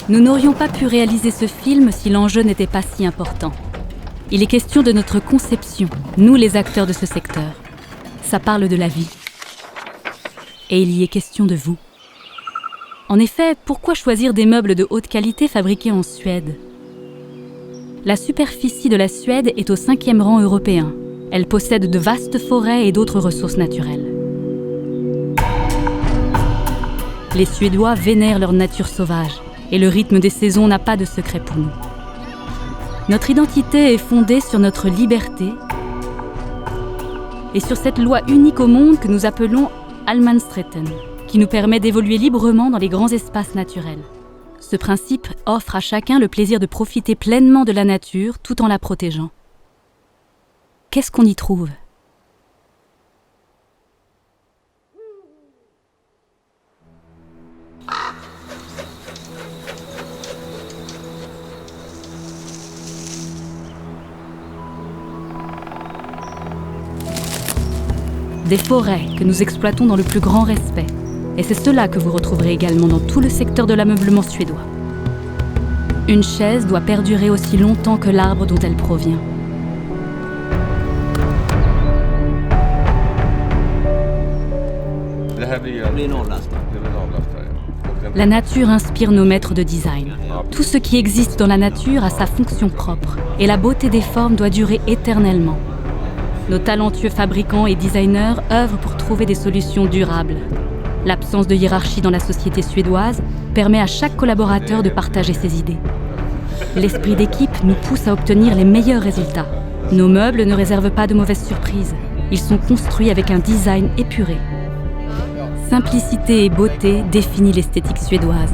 Nous n'aurions pas pu réaliser ce film si l'enjeu n'était pas si important. Il est question de notre conception, nous les acteurs de ce secteur. Ça parle de la vie. Et il y est question de vous. En effet, pourquoi choisir des meubles de haute qualité fabriqués en Suède ? La superficie de la Suède est au 5e rang européen. Elle possède de vastes forêts et d'autres ressources naturelles. Les Suédois vénèrent leur nature sauvage et le rythme des saisons n'a pas de secret pour nous. Notre identité est fondée sur notre liberté et sur cette loi unique au monde que nous appelons Allemansrätten, qui nous permet d'évoluer librement dans les grands espaces naturels. Ce principe offre à chacun le plaisir de profiter pleinement de la nature tout en la protégeant. Qu'est-ce qu'on y trouve ? Des forêts que nous exploitons dans le plus grand respect. Et c'est cela que vous retrouverez également dans tout le secteur de l'ameublement suédois. Une chaise doit perdurer aussi longtemps que l'arbre dont elle provient. La nature inspire nos maîtres de design. Tout ce qui existe dans la nature a sa fonction propre, et la beauté des formes doit durer éternellement. Nos talentueux fabricants et designers œuvrent pour trouver des solutions durables. L'absence de hiérarchie dans la société suédoise permet à chaque collaborateur de partager ses idées. L'esprit d'équipe nous pousse à obtenir les meilleurs résultats. Nos meubles ne réservent pas de mauvaises surprises. Ils sont construits avec un design épuré. Simplicité et beauté définissent l'esthétique suédoise.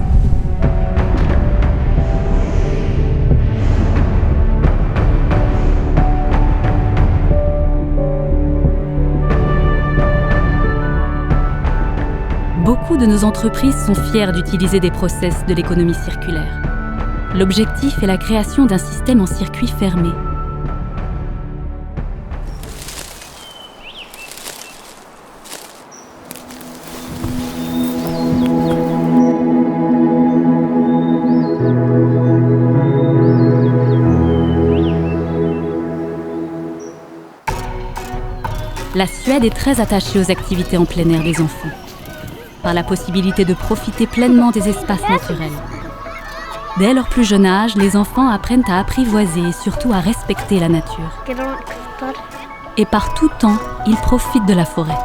Beaucoup de nos entreprises sont fières d'utiliser des process de l'économie circulaire. L'objectif est la création d'un système en circuit fermé. La Suède est très attachée aux activités en plein air des enfants, par la possibilité de profiter pleinement des espaces naturels. Dès leur plus jeune âge, les enfants apprennent à apprivoiser et surtout à respecter la nature. Et par tout temps, ils profitent de la forêt.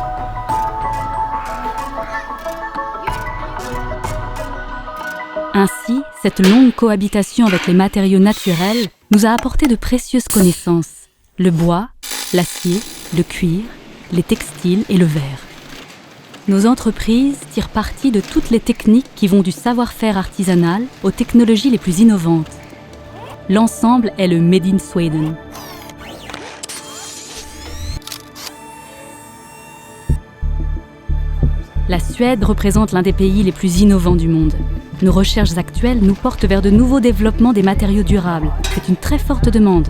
Ainsi, cette longue cohabitation avec les matériaux naturels nous a apporté de précieuses connaissances. Le bois, l'acier, le cuir, les textiles et le verre. Nos entreprises tirent parti de toutes les techniques qui vont du savoir-faire artisanal aux technologies les plus innovantes. L'ensemble est le Made in Sweden. La Suède représente l'un des pays les plus innovants du monde. Nos recherches actuelles nous portent vers de nouveaux développements des matériaux durables. C'est une très forte demande.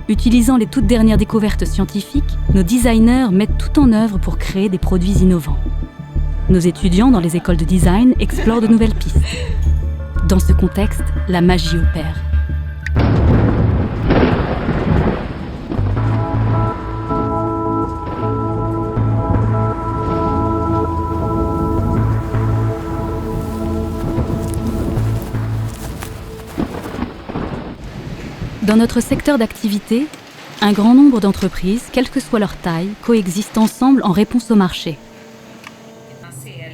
Utilisant les toutes dernières découvertes scientifiques, nos designers mettent tout en œuvre pour créer des produits innovants. Nos étudiants dans les écoles de design explorent de nouvelles pistes. Dans ce contexte, la magie opère. Dans notre secteur d'activité, un grand nombre d'entreprises, quelle que soit leur taille, coexistent ensemble en réponse au marché.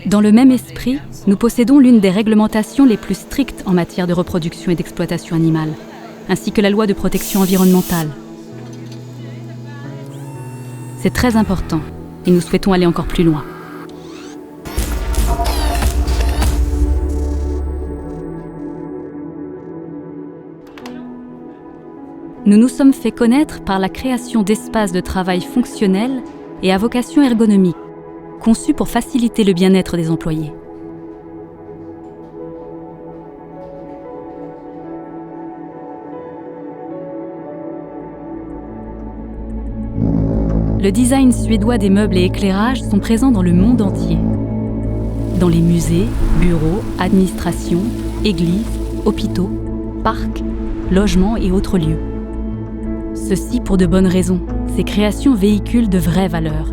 Dans le même esprit, nous possédons l'une des réglementations les plus strictes en matière de reproduction et d'exploitation animale, ainsi que la loi de protection environnementale. C'est très important et nous souhaitons aller encore plus loin. Nous nous sommes fait connaître par la création d'espaces de travail fonctionnels et à vocation ergonomique, conçus pour faciliter le bien-être des employés. Le design suédois des meubles et éclairages sont présents dans le monde entier. dans les musées, bureaux, administrations, églises, hôpitaux, parcs, logements et autres lieux. Ceci pour de bonnes raisons. Ces créations véhiculent de vraies valeurs.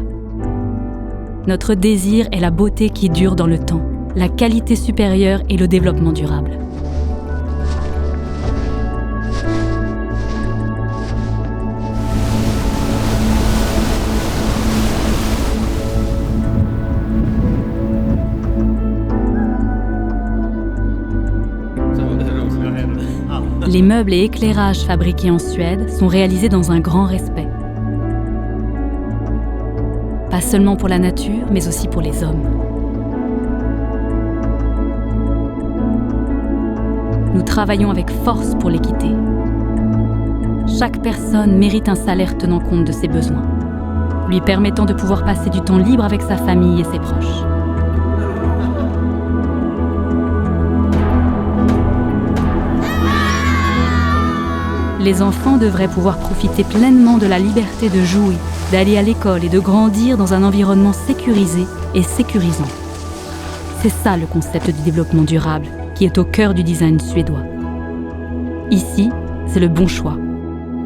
Notre désir est la beauté qui dure dans le temps, la qualité supérieure et le développement durable. Les meubles et éclairages fabriqués en Suède sont réalisés dans un grand respect. Pas seulement pour la nature, mais aussi pour les hommes. Nous travaillons avec force pour l'équité. Chaque personne mérite un salaire tenant compte de ses besoins, lui permettant de pouvoir passer du temps libre avec sa famille et ses proches. Les enfants devraient pouvoir profiter pleinement de la liberté de jouer, d'aller à l'école et de grandir dans un environnement sécurisé et sécurisant. C'est ça le concept du développement durable qui est au cœur du design suédois. Ici, c'est le bon choix.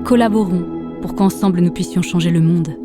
Collaborons pour qu'ensemble nous puissions changer le monde.